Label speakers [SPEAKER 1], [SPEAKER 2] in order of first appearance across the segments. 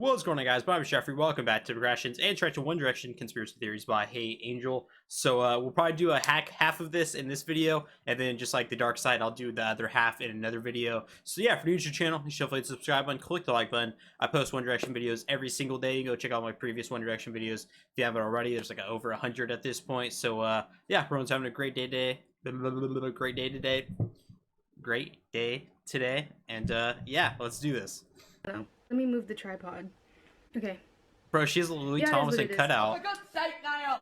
[SPEAKER 1] What's going on, guys? My name is Jeffrey. Welcome back to Regressions and Try to One Direction Conspiracy Theories by Hey Angel. So we'll probably do a half of this in this video, and then just like the dark side, I'll do the other half in another video. So yeah, if you're new to the channel, you should hit the subscribe button, click the like button. I post One Direction videos every single day. You go check out my previous One Direction videos if you haven't already. There's like over 100 at this point. So yeah, everyone's having a great day today. Great day today. Great day today. And yeah, let's do this.
[SPEAKER 2] Oh, let me move the tripod. Okay.
[SPEAKER 1] Bro, she's a Louis Thompson cutout.
[SPEAKER 3] Oh my God, sight now.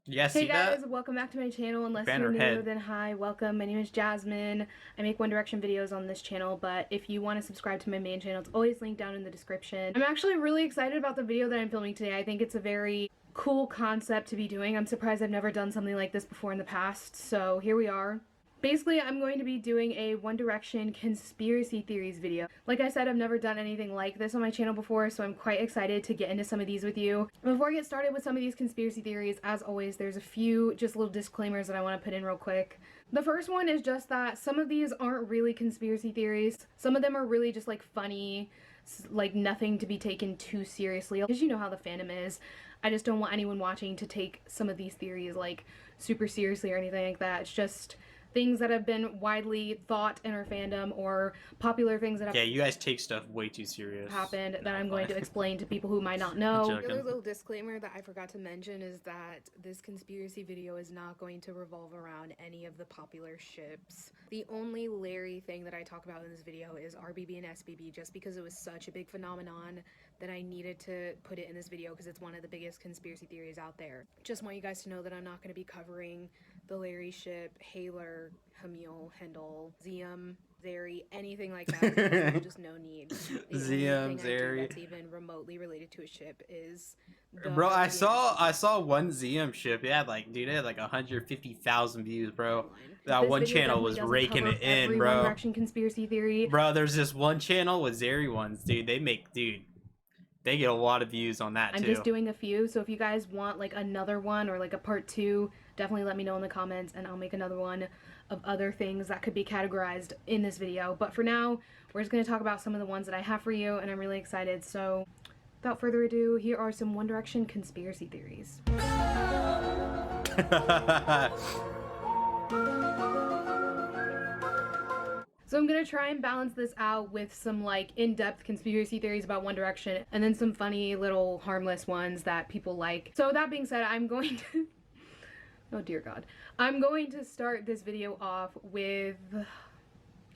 [SPEAKER 1] You guys
[SPEAKER 2] Hey
[SPEAKER 1] see
[SPEAKER 2] guys,
[SPEAKER 1] that?
[SPEAKER 2] welcome back to my channel. Unless
[SPEAKER 1] Banner
[SPEAKER 2] you're new,
[SPEAKER 1] head.
[SPEAKER 2] then hi, welcome. My name is Jasmine. I make One Direction videos on this channel, but if you want to subscribe to my main channel, it's always linked down in the description. I'm actually really excited about the video that I'm filming today. I think it's a very cool concept to be doing. I'm surprised I've never done something like this before in the past, so here we are. Basically, I'm going to be doing a One Direction conspiracy theories video. Like I said, I've never done anything like this on my channel before, so I'm quite excited to get into some of these with you. Before I get started with some of these conspiracy theories, as always, there's a few just little disclaimers that I want to put in real quick. The first one is just that some of these aren't really conspiracy theories. Some of them are really just like funny, like nothing to be taken too seriously, because you know how the fandom is. I just don't want anyone watching to take some of these theories like super seriously or anything like that. It's just things that have been widely thought in our fandom, or popular things that have
[SPEAKER 1] You guys take stuff way too serious.
[SPEAKER 2] happened that I'm going to explain to people who might not know.
[SPEAKER 1] joking.
[SPEAKER 2] The other little disclaimer that I forgot to mention is that this conspiracy video is not going to revolve around any of the popular ships. The only Larry thing that I talk about in this video is RBB and SBB, just because it was such a big phenomenon that I needed to put it in this video because it's one of the biggest conspiracy theories out there. Just want you guys to know that I'm not going to be covering the Larry ship, Haler, Hamil, Hendel, Zium, Zeri, anything like that. There's just no need. The
[SPEAKER 1] Zium,
[SPEAKER 2] only thing I do
[SPEAKER 1] Zeri.
[SPEAKER 2] that's even remotely related to a ship is the
[SPEAKER 1] Bro, I
[SPEAKER 2] RBB.
[SPEAKER 1] saw one ZM ship. It had like, dude, it had like 150,000 views, bro. That
[SPEAKER 2] This
[SPEAKER 1] one
[SPEAKER 2] video
[SPEAKER 1] channel
[SPEAKER 2] definitely
[SPEAKER 1] was
[SPEAKER 2] doesn't
[SPEAKER 1] raking
[SPEAKER 2] cover
[SPEAKER 1] it in,
[SPEAKER 2] every One
[SPEAKER 1] bro.
[SPEAKER 2] Direction conspiracy theory.
[SPEAKER 1] Bro, there's this one channel with Zeri ones, dude. They get a lot of views on that too.
[SPEAKER 2] I'm just doing a few, so if you guys want like another one or like a part 2, definitely let me know in the comments and I'll make another one of other things that could be categorized in this video. But for now, we're just going to talk about some of the ones that I have for you, and I'm really excited. So without further ado, here are some One Direction conspiracy theories. So I'm gonna try and balance this out with some like in-depth conspiracy theories about One Direction, and then some funny little harmless ones that people like. So that being said, I'm going to oh dear God. I'm going to start this video off with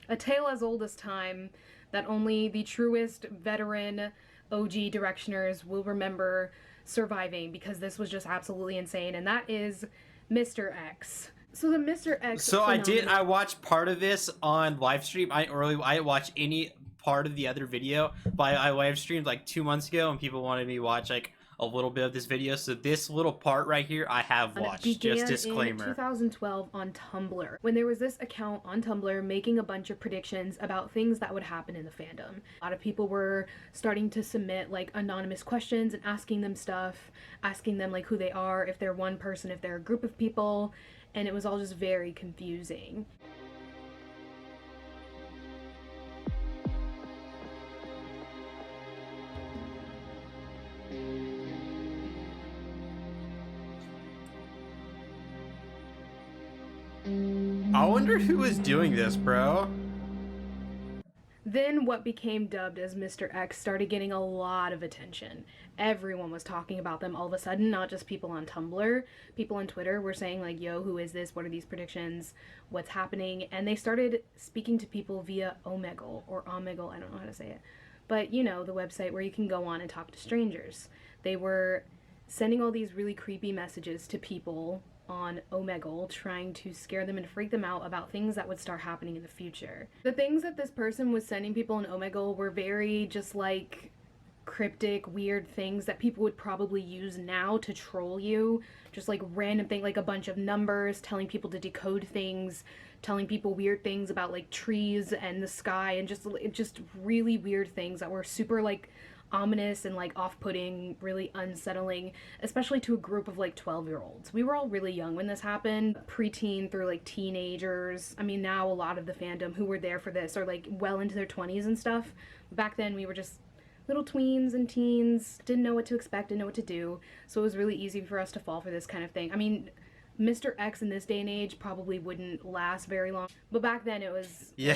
[SPEAKER 2] a tale as old as time that only the truest veteran OG Directioners will remember surviving, because this was just absolutely insane, and that is Mr. X. So the Mr. X
[SPEAKER 1] So
[SPEAKER 2] phenomenon.
[SPEAKER 1] I watched part of this on live stream. I didn't watch any part of the other video, but I live streamed like 2 months ago, and people wanted me to watch like a little bit of this video. So this little part right here, I have watched.
[SPEAKER 2] Began
[SPEAKER 1] Just disclaimer.
[SPEAKER 2] in 2012 on Tumblr, when there was this account on Tumblr making a bunch of predictions about things that would happen in the fandom. A lot of people were starting to submit like anonymous questions and asking them stuff, asking them like who they are, if they're one person, if they're a group of people, and it was all just very confusing.
[SPEAKER 1] I wonder who was doing this, bro.
[SPEAKER 2] Then what became dubbed as Mr. X started getting a lot of attention. Everyone was talking about them all of a sudden, not just people on Tumblr. People on Twitter were saying like, yo, who is this? What are these predictions? What's happening? And they started speaking to people via Omegle, or Omegle, I don't know how to say it. But you know, the website where you can go on and talk to strangers. They were sending all these really creepy messages to people on Omegle, trying to scare them and freak them out about things that would start happening in the future. The things that this person was sending people on Omegle were very just like cryptic, weird things that people would probably use now to troll you. Just like random thing, like a bunch of numbers, telling people to decode things, telling people weird things about like trees and the sky, and just really weird things that were super like ominous and like off-putting, really unsettling, especially to a group of like 12-year-olds. We were all really young when this happened, preteen through like teenagers. I mean, now a lot of the fandom who were there for this are like well into their 20s and stuff. Back then we were just little tweens and teens didn't know what to expect, didn't know what to do. So it was really easy for us to fall for this kind of thing. I mean, Mr. X in this day and age probably wouldn't last very long. But back then it was
[SPEAKER 1] Yeah,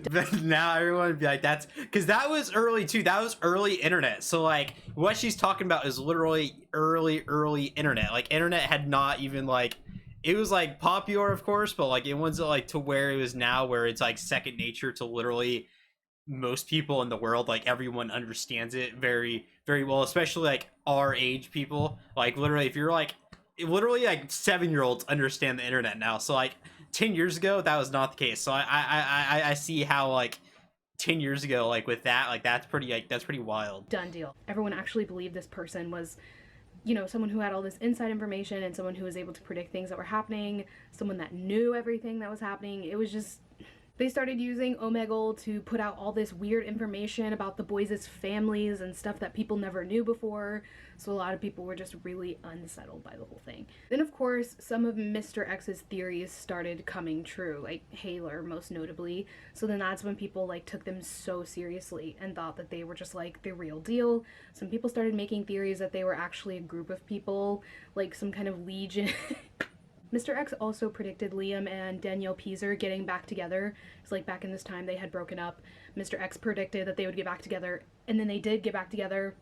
[SPEAKER 1] but now everyone would be like, that's because that was early too. That was early internet. So like what she's talking about is literally early internet. Like internet had not even like it was like popular, of course, but like it wasn't like to where it was now, where it's like second nature to literally most people in the world. Like everyone understands it very well, especially like our age people. Like literally, if you're like literally like 7-year-olds understand the internet now. So like 10 years ago that was not the case. So I see how like 10 years ago, like with that, like that's pretty wild.
[SPEAKER 2] Done deal. Everyone actually believed this person was, you know, someone who had all this inside information and someone who was able to predict things that were happening, someone that knew everything that was happening. It was just, they started using Omegle to put out all this weird information about the boys' families and stuff that people never knew before. So a lot of people were just really unsettled by the whole thing. Then of course, some of Mr. X's theories started coming true, like Haler most notably. So then that's when people like took them so seriously and thought that they were just like the real deal. Some people started making theories that they were actually a group of people, like some kind of legion. Mr. X also predicted Liam and Danielle Peaser getting back together. It's like back in this time they had broken up. Mr. X predicted that they would get back together, and then they did get back together.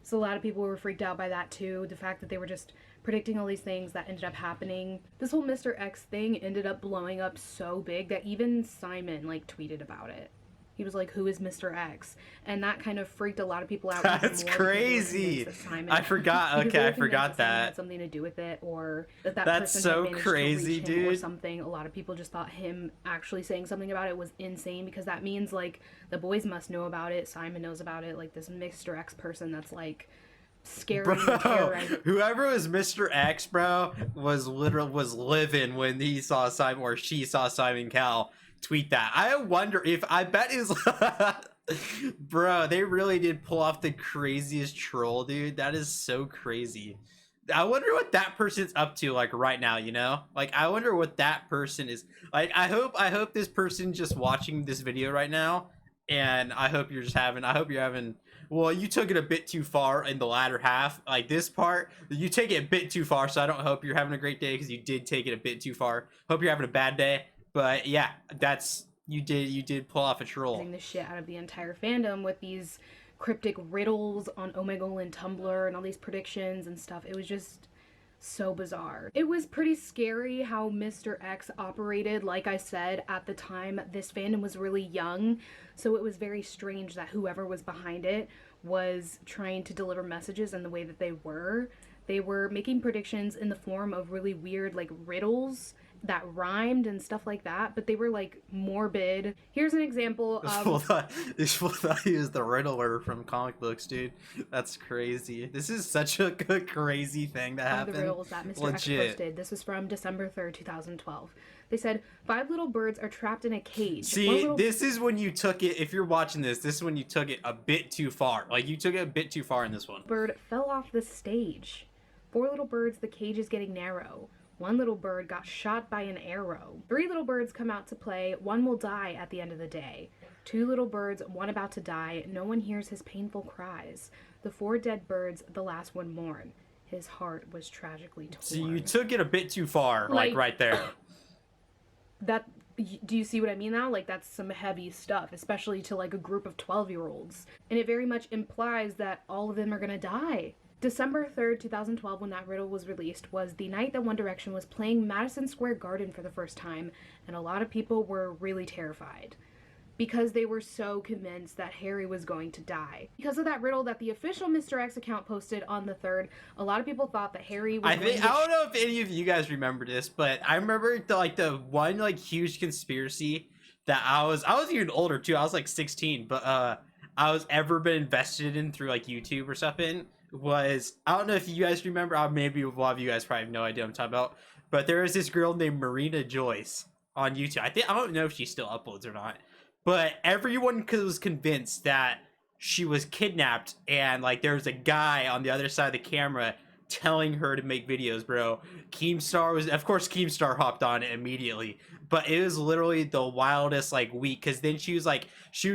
[SPEAKER 2] So a lot of people were freaked out by that too. The fact that they were just predicting all these things that ended up happening. This whole Mr. X thing ended up blowing up so big that even Simon like tweeted about it. He was like, "Who is Mr. X?" And that kind of freaked a lot of people out.
[SPEAKER 1] That's crazy. I forgot. Okay, I forgot that.
[SPEAKER 2] Had something to do with it, or that
[SPEAKER 1] That's
[SPEAKER 2] person
[SPEAKER 1] so
[SPEAKER 2] had managed
[SPEAKER 1] crazy,
[SPEAKER 2] to reach him or
[SPEAKER 1] dude.
[SPEAKER 2] something. A lot of people just thought him actually saying something about it was insane, because that means like the boys must know about it. Simon knows about it. Like this Mr. X person that's like scary and terrorizing.
[SPEAKER 1] Whoever was Mr. X, bro, was living when he saw Simon, or she saw Simon Cowell tweet that. I wonder if, I bet is bro, they really did pull off the craziest troll, dude. That is so crazy. I wonder what that person's up to like right now, you know? Like I wonder what that person is like. I hope this person just watching this video right now, and I hope you're having, well, you took it a bit too far in the latter half. Like this part, you take it a bit too far, so I don't hope you're having a great day, because you did take it a bit too far. Hope you're having a bad day. But yeah, that's, you did pull off a troll.
[SPEAKER 2] The shit out of the entire fandom with these cryptic riddles on Omegle and Tumblr and all these predictions and stuff. It was just so bizarre. It was pretty scary how Mr. X operated. Like I said, at the time, this fandom was really young, so it was very strange that whoever was behind it was trying to deliver messages in the way that they were. They were making predictions in the form of really weird, like, riddles that rhymed and stuff like that, but they were like morbid. Here's an example of
[SPEAKER 1] This fool thought he was the Riddler from comic books, dude. That's crazy. This is such a crazy thing that happened.
[SPEAKER 2] The riddles that Mr. X posted. This was from December 3rd, 2012. They said 5 little birds are trapped in a cage.
[SPEAKER 1] See, this is when you took it, if you're watching this is when you took it a bit too far. Like you took it a bit too far in this one.
[SPEAKER 2] Bird fell off the stage. 4 little birds, the cage is getting narrow. 1 little bird got shot by an arrow. 3 little birds come out to play. 1 will die at the end of the day. 2 little birds, 1 about to die. No one hears his painful cries. The 4 dead birds, the last one mourn. His heart was tragically torn.
[SPEAKER 1] So you took it a bit too far, like right there.
[SPEAKER 2] That, do you see what I mean now? Like that's some heavy stuff, especially to like a group of 12-year-olds. And it very much implies that all of them are gonna die. December 3rd, 2012, when that riddle was released, was the night that One Direction was playing Madison Square Garden for the first time, and a lot of people were really terrified because they were so convinced that Harry was going to die. Because of that riddle that the official Mr. X account posted on the 3rd, a lot of people thought that Harry was
[SPEAKER 1] I don't know if any of you guys remember this, but I remember the one like huge conspiracy that I was even older too. I was like 16, but I was ever been invested in through like YouTube or something. Was, I don't know if you guys remember, maybe a lot of you guys probably have no idea what I'm talking about, but there was this girl named Marina Joyce on YouTube. I don't know if she still uploads or not, but everyone was convinced that she was kidnapped, and like there was a guy on the other side of the camera telling her to make videos, bro. Keemstar was, of course, Keemstar hopped on it immediately, but it was literally the wildest like week, because then she was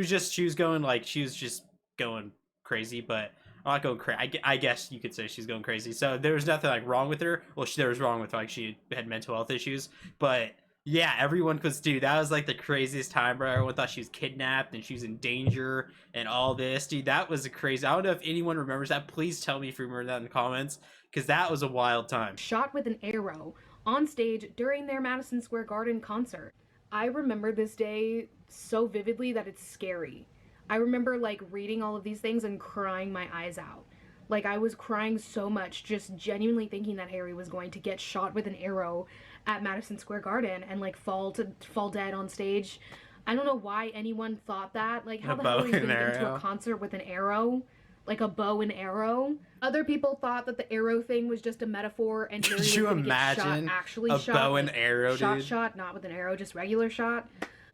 [SPEAKER 1] just going crazy, but I'm not going crazy. I guess you could say she's going crazy. So there was nothing like wrong with her. Well, there was wrong with her, like she had mental health issues, but yeah, everyone was, dude, that was like the craziest time, bro. Everyone thought she was kidnapped and she was in danger and all this, dude. That was a crazy. I don't know if anyone remembers that. Please tell me if you remember that in the comments, because that was a wild time.
[SPEAKER 2] Shot with an arrow on stage during their Madison Square Garden concert. I remember this day so vividly that it's scary. I remember like reading all of these things and crying my eyes out. Like I was crying so much, just genuinely thinking that Harry was going to get shot with an arrow at Madison Square Garden and like fall dead on stage. I don't know why anyone thought that. Like how the hell are you going to get into a concert with an arrow? Like a bow and arrow. Other people thought that the arrow thing was just a metaphor and Harry was going to get shot, actually shot.
[SPEAKER 1] Bow and arrow, dude.
[SPEAKER 2] Shot, not with an arrow, just regular shot.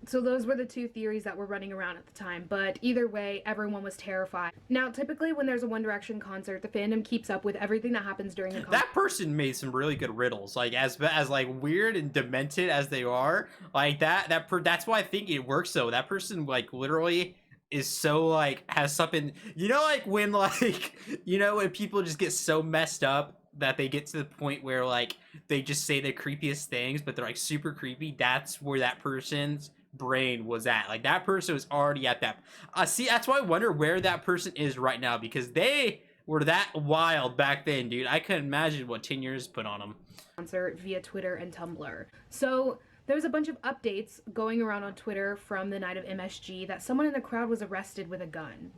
[SPEAKER 2] So those were the two theories that were running around at the time, but either way, everyone was terrified. Now, typically when there's a One Direction concert, the fandom keeps up with everything that happens during the concert.
[SPEAKER 1] That person made some really good riddles, like as like weird and demented as they are, like that's why I think it works though. That person like literally is so like has something, you know, like when like you know when people just get so messed up that they get to the point where like they just say the creepiest things but they're like super creepy. That's where that person's brain was at. Like that person was already at that. See, that's why I wonder where that person is right now, because they were that wild back then, dude. I couldn't imagine what 10 years put on them.
[SPEAKER 2] Concert via Twitter and Tumblr. So there was a bunch of updates going around on Twitter from the night of MSG that someone in the crowd was arrested with a gun.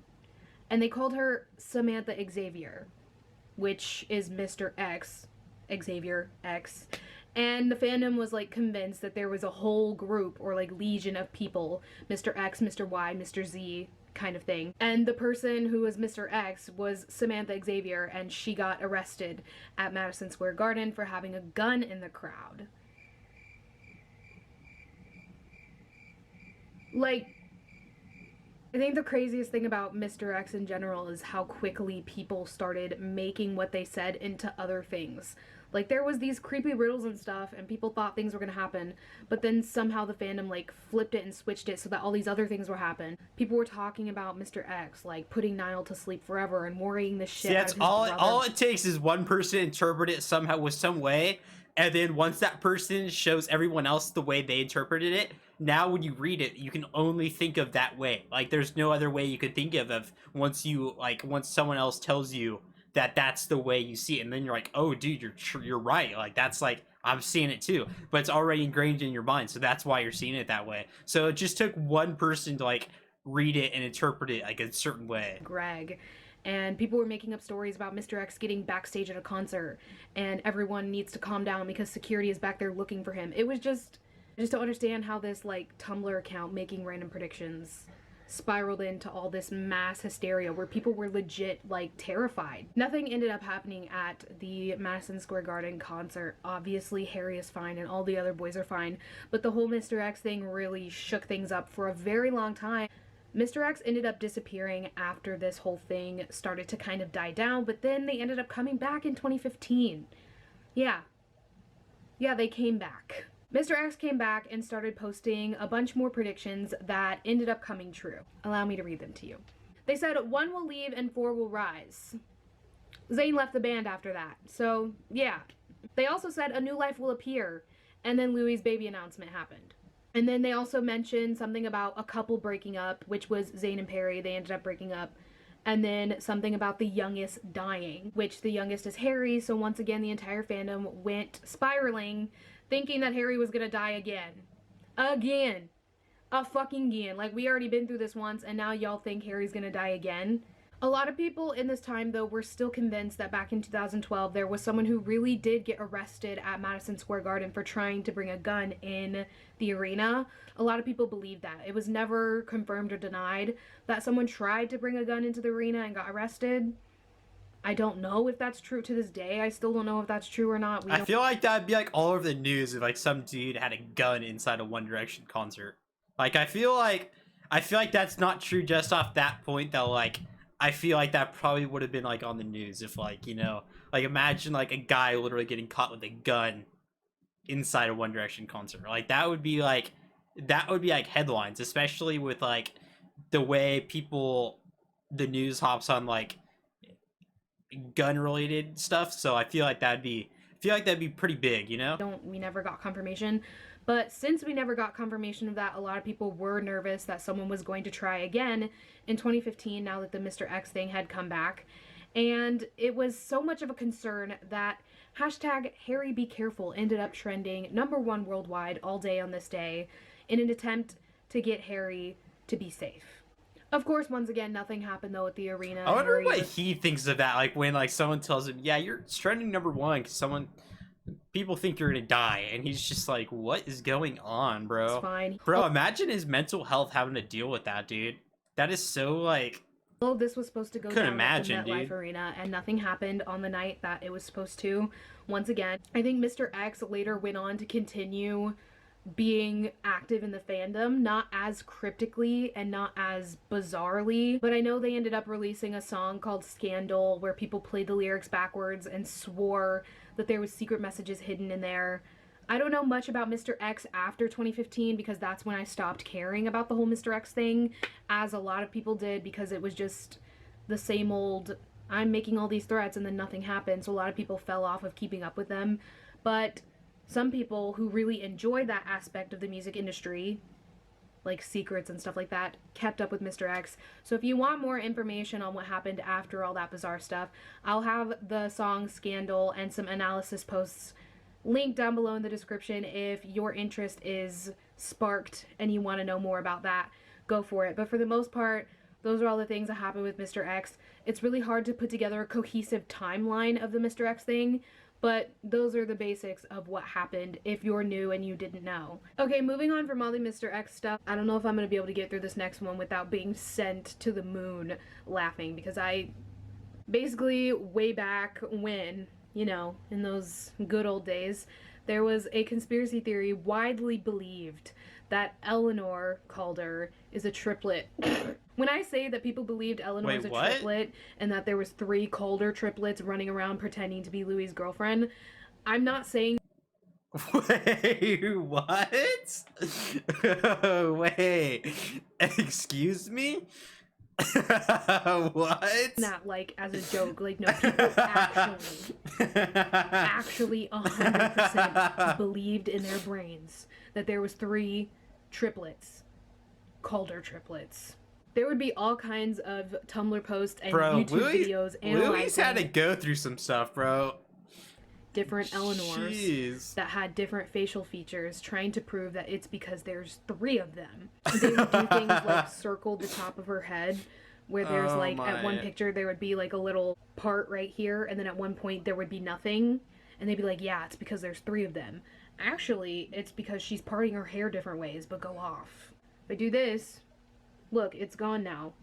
[SPEAKER 2] And they called her Samantha Xavier, which is Mr. X, Xavier X. And the fandom was like convinced that there was a whole group or like legion of people, Mr. X, Mr. Y, Mr. Z kind of thing. And the person who was Mr. X was Samantha Xavier, and she got arrested at Madison Square Garden for having a gun in the crowd. Like, I think the craziest thing about Mr. X in general is how quickly people started making what they said into other things. Like, there was these creepy riddles and stuff, and people thought things were gonna happen, but then somehow the fandom, like, flipped it and switched it so that all these other things were happen. People were talking about Mr. X, like, putting Niall to sleep forever and worrying the shit out of his brother.
[SPEAKER 1] All it takes is one person to interpret it somehow with some way, and then once that person shows everyone else the way they interpreted it, now when you read it, you can only think of that way. Like, there's no other way you could think of once someone else tells you that that's the way you see it, and then you're like, oh dude, you're right, like that's like I'm seeing it too, but it's already ingrained in your mind, so that's why you're seeing it that way. So it just took one person to like read it and interpret it like a certain way.
[SPEAKER 2] Greg, and people were making up stories about Mr. X getting backstage at a concert and everyone needs to calm down because security is back there looking for him. It was just, I just don't understand how this like Tumblr account making random predictions spiraled into all this mass hysteria where people were legit like terrified. Nothing ended up happening at the Madison Square Garden concert. Obviously Harry is fine and all the other boys are fine, but the whole Mr. X thing really shook things up for a very long time. Mr. X ended up disappearing after this whole thing started to kind of die down, but then they ended up coming back in 2015. Yeah, they came back. Mr. X came back and started posting a bunch more predictions that ended up coming true. Allow me to read them to you. They said 1 will leave and 4 will rise. Zayn left the band after that, so yeah. They also said a new life will appear, and then Louis' baby announcement happened. And then they also mentioned something about a couple breaking up, which was Zayn and Perry. They ended up breaking up. And then something about the youngest dying, which the youngest is Harry, so once again the entire fandom went spiraling, thinking that Harry was gonna die again. Again. A fucking again. Like, we already been through this once, and now y'all think Harry's gonna die again? A lot of people in this time, though, were still convinced that back in 2012, there was someone who really did get arrested at Madison Square Garden for trying to bring a gun in the arena. A lot of people believed that. It was never confirmed or denied that someone tried to bring a gun into the arena and got arrested. I don't know if that's true to this day. I still don't know if that's true or not.
[SPEAKER 1] I feel like that'd be like all over the news if like some dude had a gun inside a One Direction concert. Like I feel like that's not true just off that point, though. Like I feel like that probably would have been like on the news if like, you know, like imagine like a guy literally getting caught with a gun inside a One Direction concert. Like that would be like headlines, especially with like the way people the news hops on like gun related stuff, so I feel like that'd be pretty big, you know?
[SPEAKER 2] We never got confirmation. But since we never got confirmation of that, a lot of people were nervous that someone was going to try again in 2015 now that the Mr. X thing had come back. And it was so much of a concern that hashtag Harry Be Careful ended up trending #1 worldwide all day on this day in an attempt to get Harry to be safe. Of course, once again, nothing happened though at the arena.
[SPEAKER 1] I wonder what he thinks of that. Like when like someone tells him, "Yeah, you're trending #1," because people think you're gonna die, and he's just like, "What is going on, bro?"
[SPEAKER 2] It's fine,
[SPEAKER 1] bro. Imagine his mental health having to deal with that, dude. That is so like.
[SPEAKER 2] Well, this was supposed to go
[SPEAKER 1] Couldn't
[SPEAKER 2] down
[SPEAKER 1] imagine,
[SPEAKER 2] at the MetLife
[SPEAKER 1] dude.
[SPEAKER 2] Arena, and nothing happened on the night that it was supposed to. Once again, I think Mr. X later went on to continue being active in the fandom, not as cryptically and not as bizarrely, but I know they ended up releasing a song called Scandal where people played the lyrics backwards and swore that there was secret messages hidden in there. I don't know much about Mr. X after 2015 because that's when I stopped caring about the whole Mr. X thing, as a lot of people did, because it was just the same old, I'm making all these threats and then nothing happened, so a lot of people fell off of keeping up with them. But some people who really enjoy that aspect of the music industry, like secrets and stuff like that, kept up with Mr. X. So if you want more information on what happened after all that bizarre stuff, I'll have the song Scandal and some analysis posts linked down below in the description. If your interest is sparked and you want to know more about that, go for it. But for the most part, those are all the things that happened with Mr. X. It's really hard to put together a cohesive timeline of the Mr. X thing, but those are the basics of what happened if you're new and you didn't know. Okay, moving on from all the Mr. X stuff, I don't know if I'm going to be able to get through this next one without being sent to the moon laughing, because I basically, way back when, you know, in those good old days, there was a conspiracy theory widely believed that Eleanor Calder is a triplet. When I say that people believed Eleanor was a triplet and that there was 3 Calder triplets running around pretending to be Louis' girlfriend, I'm not saying.
[SPEAKER 1] Wait, what? Wait, excuse me? What?
[SPEAKER 2] That like as a joke, like no, people actually 100% believed in their brains that there was 3 triplets, Calder triplets. There would be all kinds of Tumblr posts and YouTube videos analyzing.
[SPEAKER 1] Louis had to go through some stuff, bro.
[SPEAKER 2] Different Eleanors that had different facial features, trying to prove that it's because there's 3 of them. They would do things like circle the top of her head, where there's like at one picture there would be like a little part right here, and then at one point there would be nothing, and they'd be like, yeah, it's because there's 3 of them. Actually, it's because she's parting her hair different ways, but go off. If I do this, look, it's gone now.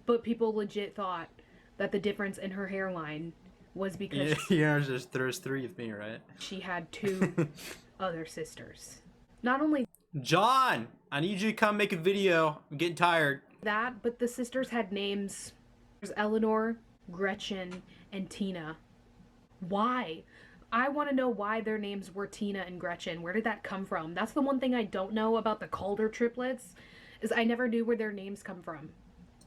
[SPEAKER 2] But people legit thought that the difference in her hairline was because
[SPEAKER 1] there's 3 of me, right?
[SPEAKER 2] She had 2 other sisters. Not only
[SPEAKER 1] John, I need you to come make a video. I'm getting tired.
[SPEAKER 2] That, but the sisters had names. There's Eleanor, Gretchen, and Tina. Why? I want to know why their names were Tina and Gretchen. Where did that come from? That's the one thing I don't know about the Calder triplets, is I never knew where their names come from.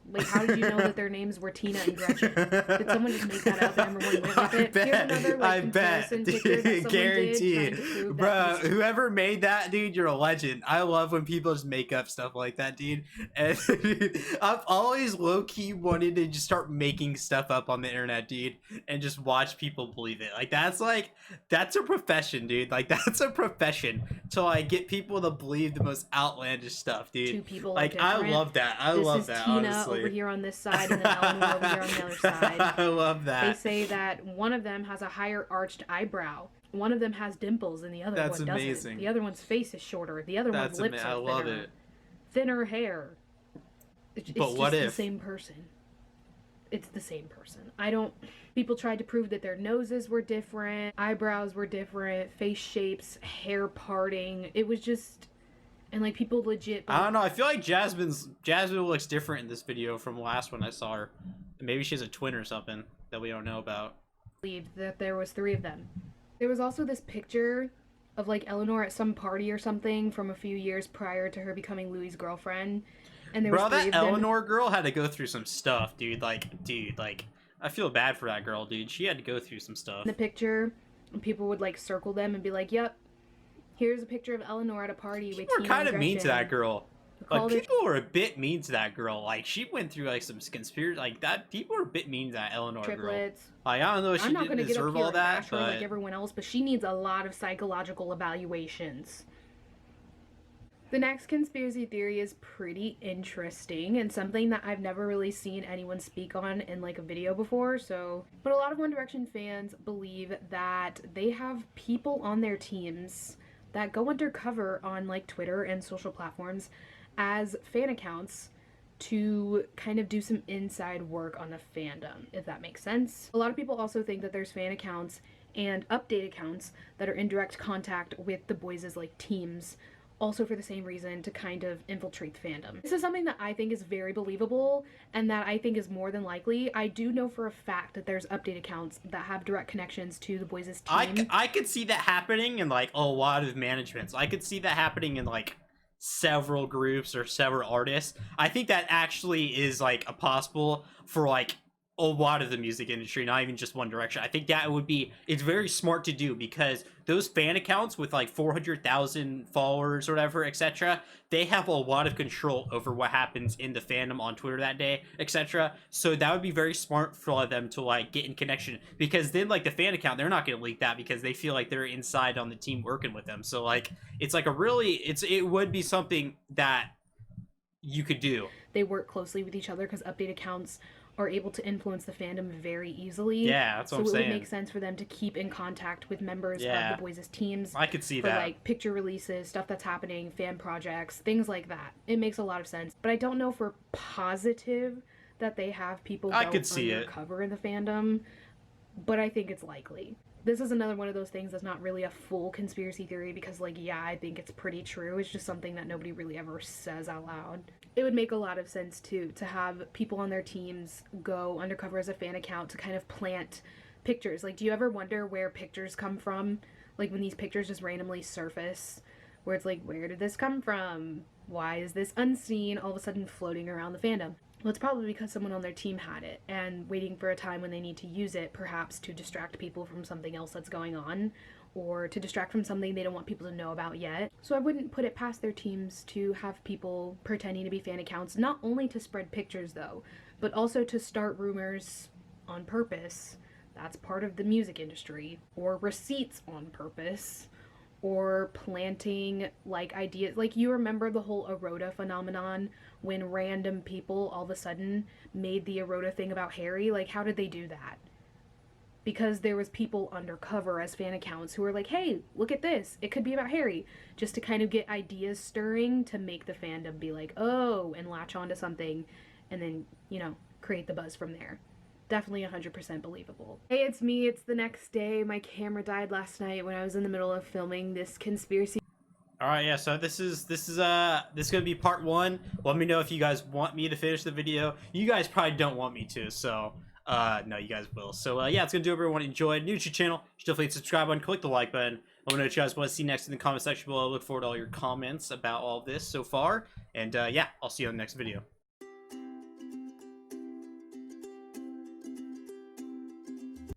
[SPEAKER 2] Like, how did you know that their names were Tina and Gretchen? Did someone just make that up and everyone went with it? Here's another, like, comparison picture that someone
[SPEAKER 1] guaranteed.
[SPEAKER 2] did,
[SPEAKER 1] Bro, whoever made that, dude, you're a legend. I love when people just make up stuff like that, dude. And I've always low-key wanted to just start making stuff up on the internet, dude, and just watch people believe it. Like, that's a profession, dude. Like, that's a profession to, like, get people to believe the most outlandish stuff, dude.
[SPEAKER 2] 2 people
[SPEAKER 1] like, I love that. I love that,
[SPEAKER 2] Tina
[SPEAKER 1] honestly.
[SPEAKER 2] Over here on this side and then Eleanor over here on the other side.
[SPEAKER 1] I love that.
[SPEAKER 2] They say that one of them has a higher arched eyebrow. One of them has dimples and the other one doesn't.
[SPEAKER 1] Amazing.
[SPEAKER 2] The other one's face is shorter. The other one's lips are thinner.
[SPEAKER 1] I love it.
[SPEAKER 2] Thinner hair. It's
[SPEAKER 1] but
[SPEAKER 2] just
[SPEAKER 1] what if?
[SPEAKER 2] the same person. It's the same person. People tried to prove that their noses were different, eyebrows were different, face shapes, hair parting. It was just... And, like, people legit...
[SPEAKER 1] I don't know. I feel like Jasmine looks different in this video from the last one I saw her. Maybe she has a twin or something that we don't know about.
[SPEAKER 2] Believed that there was 3 of them. There was also this picture of, like, Eleanor at some party or something from a few years prior to her becoming Louis' girlfriend. and there was
[SPEAKER 1] Bro,
[SPEAKER 2] three
[SPEAKER 1] that
[SPEAKER 2] of them.
[SPEAKER 1] Eleanor girl had to go through some stuff, dude. Like, I feel bad for that girl, dude. She had to go through some stuff.
[SPEAKER 2] In the picture, and people would like circle them and be like, "Yep, here's a picture of Eleanor at a party with."
[SPEAKER 1] People were kind of mean to that girl. Like,
[SPEAKER 2] Called her-
[SPEAKER 1] people were a bit mean to that girl. Like, she went through like some conspiracy, like that. People were a bit mean to that Eleanor girl.
[SPEAKER 2] triplets.
[SPEAKER 1] Like, I don't know if she
[SPEAKER 2] I'm not
[SPEAKER 1] didn't
[SPEAKER 2] going to get up
[SPEAKER 1] deserve
[SPEAKER 2] here
[SPEAKER 1] all
[SPEAKER 2] and
[SPEAKER 1] that,
[SPEAKER 2] bash her
[SPEAKER 1] but
[SPEAKER 2] like everyone else, but she needs a lot of psychological evaluations. The next conspiracy theory is pretty interesting and something that I've never really seen anyone speak on in like a video before. But a lot of One Direction fans believe that they have people on their teams that go undercover on like Twitter and social platforms as fan accounts to kind of do some inside work on the fandom, if that makes sense. A lot of people also think that there's fan accounts and update accounts that are in direct contact with the boys' like teams, also for the same reason, to kind of infiltrate the fandom. This is something that I think is very believable and that I think is more than likely. I do know for a fact that there's update accounts that have direct connections to the boys' team.
[SPEAKER 1] I could see that happening in like a lot of managements. I could see that happening in like several groups or several artists. I think that actually is like a possible for like a lot of the music industry, not even just One Direction. I think that would be, it's very smart to do because those fan accounts with like 400,000 followers or whatever, etc., they have a lot of control over what happens in the fandom on Twitter that day, etc. So that would be very smart for them to like get in connection, because then like the fan account, they're not going to leak that because they feel like they're inside on the team working with them. So like it's like a really, it would be something that you could do.
[SPEAKER 2] They work closely with each other because update accounts are able to influence the fandom very easily.
[SPEAKER 1] Yeah, that's what I'm saying.
[SPEAKER 2] So it would make sense for them to keep in contact with members of the boys' teams.
[SPEAKER 1] I could see
[SPEAKER 2] for,
[SPEAKER 1] that.
[SPEAKER 2] like, picture releases, stuff that's happening, fan projects, things like that. It makes a lot of sense. But I don't know for positive that they have people go undercover in the fandom, but I think it's likely. This is another one of those things that's not really a full conspiracy theory because, like, yeah, I think it's pretty true. It's just something that nobody really ever says out loud. It would make a lot of sense, too, to have people on their teams go undercover as a fan account to kind of plant pictures. Like, do you ever wonder where pictures come from? Like, when these pictures just randomly surface, where it's like, where did this come from? Why is this unseen all of a sudden floating around the fandom? Well, it's probably because someone on their team had it and waiting for a time when they need to use it, perhaps to distract people from something else that's going on, or to distract from something they don't want people to know about yet. So I wouldn't put it past their teams to have people pretending to be fan accounts, not only to spread pictures though, but also to start rumors on purpose. That's part of the music industry. Or receipts on purpose. Or planting like ideas. Like, you remember the whole Erota phenomenon when random people all of a sudden made the Erota thing about Harry? Like, how did they do that? Because there was people undercover as fan accounts who were like, hey, look at this, it could be about Harry, just to kind of get ideas stirring to make the fandom be like, oh, and latch onto something, and then, you know, create the buzz from there. Definitely 100% believable. Hey, it's me. It's the next day. My camera died last night when I was in the middle of filming this conspiracy.
[SPEAKER 1] All right, yeah. So this is gonna be part one. Let me know if you guys want me to finish the video. You guys probably don't want me to, so no, you guys will. So yeah, it's gonna do everyone enjoyed. New to your channel, you should definitely subscribe button, click the like button. Let me know what you guys want to see next in the comment section below. I look forward to all your comments about all of this so far. And yeah, I'll see you on the next video.